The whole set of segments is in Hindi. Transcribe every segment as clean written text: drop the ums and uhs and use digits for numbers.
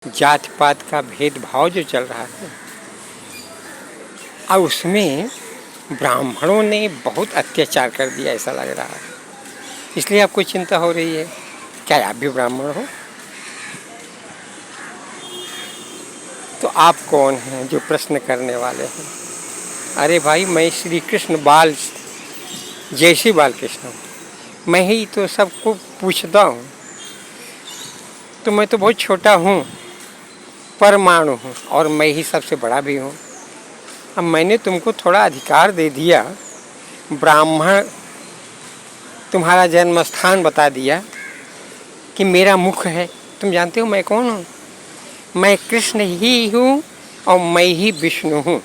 जात पात का भेदभाव जो चल रहा है और उसमें ब्राह्मणों ने बहुत अत्याचार कर दिया ऐसा लग रहा है। इसलिए आपको चिंता हो रही है। क्या आप भी ब्राह्मण हो? तो आप कौन हैं जो प्रश्न करने वाले हैं? अरे भाई, मैं श्री कृष्ण बाल जैसे बाल कृष्ण हूँ। मैं ही तो सबको पूछता हूँ। तो मैं तो बहुत छोटा हूँ, परमाणु हूँ, और मैं ही सबसे बड़ा भी हूँ। अब मैंने तुमको थोड़ा अधिकार दे दिया, ब्राह्मण तुम्हारा जन्म स्थान बता दिया कि मेरा मुख है। तुम जानते हो मैं कौन हूँ? मैं कृष्ण ही हूँ और मैं ही विष्णु हूँ।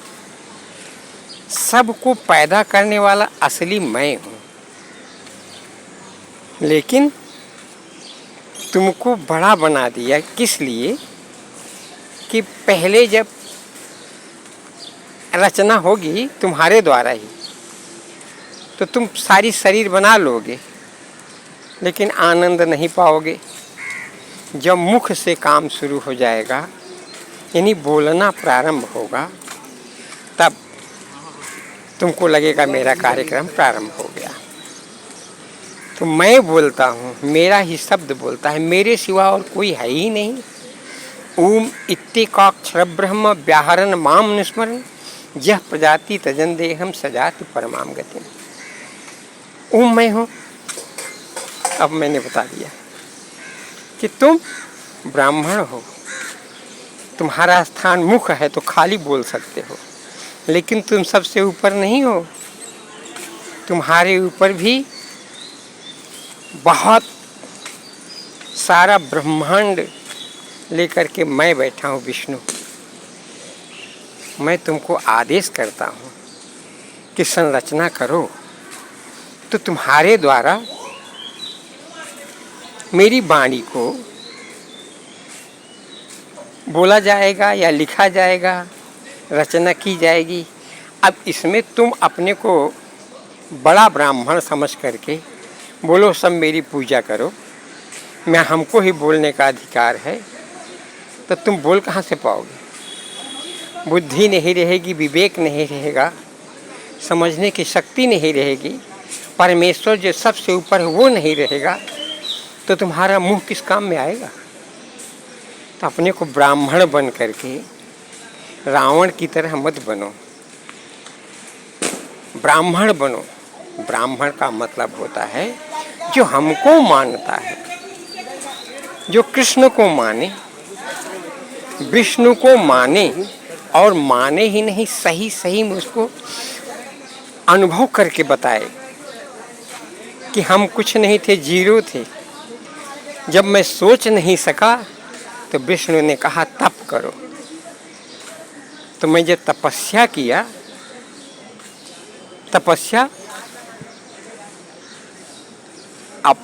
सबको पैदा करने वाला असली मैं हूँ। लेकिन तुमको बड़ा बना दिया किस लिए? कि पहले जब रचना होगी तुम्हारे द्वारा ही तो तुम सारी शरीर बना लोगे, लेकिन आनंद नहीं पाओगे। जब मुख से काम शुरू हो जाएगा, यानी बोलना प्रारंभ होगा, तब तुमको लगेगा मेरा कार्यक्रम प्रारंभ हो गया। तो मैं बोलता हूँ, मेरा ही शब्द बोलता है, मेरे सिवा और कोई है ही नहीं। ओम इत्तेकाक्षर ब्रह्म व्याहरण माम निस्मरण यह प्रजाति तजन देहम सजाति परमाम गति। ओम मैं हूँ। अब मैंने बता दिया कि तुम ब्राह्मण हो, तुम्हारा स्थान मुख है तो खाली बोल सकते हो, लेकिन तुम सबसे ऊपर नहीं हो। तुम्हारे ऊपर भी बहुत सारा ब्रह्मांड लेकर के मैं बैठा हूँ, विष्णु। मैं तुमको आदेश करता हूँ कि संरचना करो, तो तुम्हारे द्वारा मेरी वाणी को बोला जाएगा या लिखा जाएगा, रचना की जाएगी। अब इसमें तुम अपने को बड़ा ब्राह्मण समझ करके बोलो सब मेरी पूजा करो, मैं हमको ही बोलने का अधिकार है, तो तुम बोल कहाँ से पाओगे? बुद्धि नहीं रहेगी, विवेक नहीं रहेगा, समझने की शक्ति नहीं रहेगी, परमेश्वर जो सबसे ऊपर है वो नहीं रहेगा, तो तुम्हारा मुंह किस काम में आएगा? तो अपने को ब्राह्मण बन करके रावण की तरह मत बनो, ब्राह्मण बनो। ब्राह्मण का मतलब होता है जो हमको मानता है, जो कृष्ण को माने, विष्णु को माने, और माने ही नहीं, सही सही में उसको अनुभव करके बताए कि हम कुछ नहीं थे, जीरो थे। जब मैं सोच नहीं सका तो विष्णु ने कहा तप करो। तो मैं जब तपस्या किया, तपस्या अब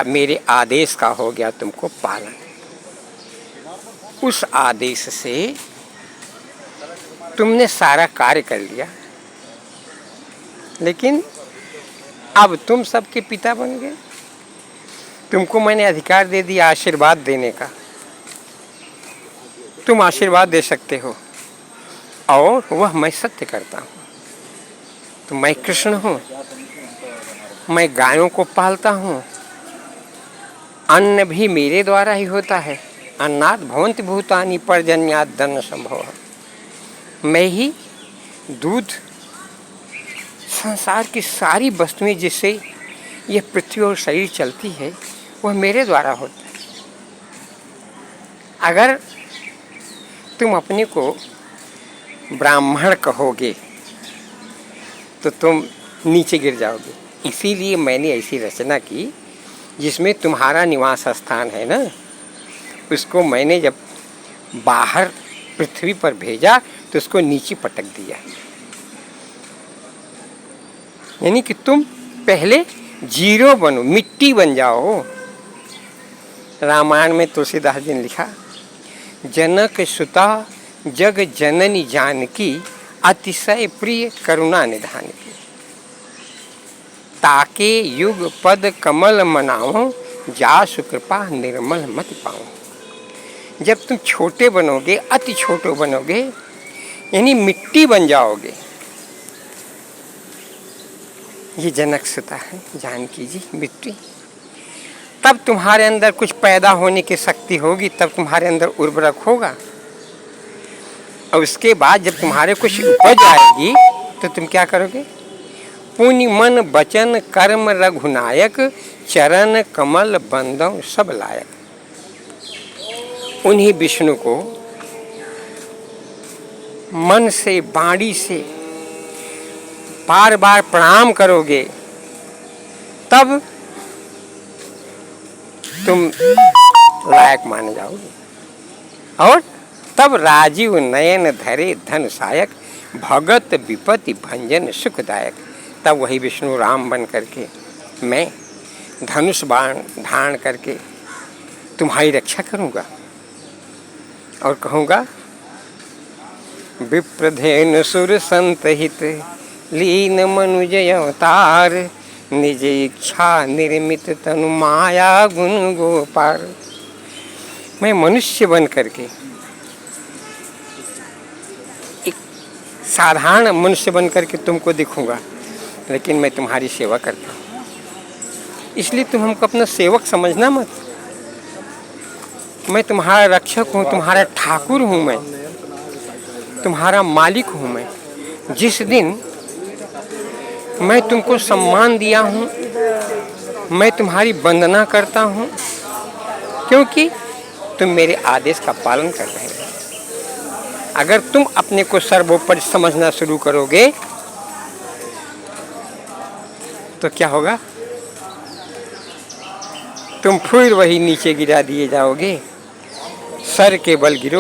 मेरे आदेश का हो गया तुमको पालन। उस आदेश से तुमने सारा कार्य कर लिया, लेकिन अब तुम सबके पिता बन गए। तुमको मैंने अधिकार दे दिया आशीर्वाद देने का, तुम आशीर्वाद दे सकते हो, और वह मैं सत्य करता हूँ। तो मैं कृष्ण हूँ, मैं गायों को पालता हूँ, अन्न भी मेरे द्वारा ही होता है। अन्नात् भवन्ति भूतानि पर्जन्यात् धन संभव। मैं ही दूध, संसार की सारी वस्तुएं जिससे यह पृथ्वी और शरीर चलती है वह मेरे द्वारा होता है। अगर तुम अपने को ब्राह्मण कहोगे तो तुम नीचे गिर जाओगे। इसीलिए मैंने ऐसी रचना की जिसमें तुम्हारा निवास स्थान है ना, उसको मैंने जब बाहर पृथ्वी पर भेजा तो उसको नीचे पटक दिया। यानी कि तुम पहले जीरो बनो, मिट्टी बन जाओ। रामायण में तुलसीदास जी ने लिखा, जनक सुता जग जननी जानकी अतिशय प्रिय करुणा निधान की। ताके युग पद कमल मनाओ जासु कृपा निर्मल मति पाओ। जब तुम छोटे बनोगे, अति छोटे बनोगे, यानी मिट्टी बन जाओगे। ये जनक सुता है जानकी जी, मिट्टी। तब तुम्हारे अंदर कुछ पैदा होने की शक्ति होगी, तब तुम्हारे अंदर उर्वरक होगा। और उसके बाद जब तुम्हारे कुछ उपज आएगी तो तुम क्या करोगे? पुण्य मन वचन कर्म रघुनायक, चरण कमल बंदों सब लायक। उन्हीं विष्णु को मन से, वाणी से बार बार प्रणाम करोगे, तब तुम लायक माने जाओगे। और तब राजीव नयन धरे धन सायक, भगत विपत्ति भंजन सुखदायक। तब वही विष्णु राम बन करके मैं धनुष बाण धारण करके तुम्हारी रक्षा करूँगा और कहूँगा, विप्रधेनु सुर संत हित लीन मनुजय अवतार, निज इच्छा निर्मित तनु माया गुण गोपार। मैं मनुष्य बन करके, एक साधारण मनुष्य बन करके तुमको दिखूंगा, लेकिन मैं तुम्हारी सेवा करता हूँ। इसलिए तुम हमको अपना सेवक समझना मत। मैं तुम्हारा रक्षक हूँ, तुम्हारा ठाकुर हूँ, मैं तुम्हारा मालिक हूँ। मैं जिस दिन मैं तुमको सम्मान दिया हूँ, मैं तुम्हारी वंदना करता हूँ, क्योंकि तुम मेरे आदेश का पालन कर रहे हो। अगर तुम अपने को सर्वोपरि समझना शुरू करोगे तो क्या होगा? तुम फिर वही नीचे गिरा दिए जाओगे, सर के बल गिरो।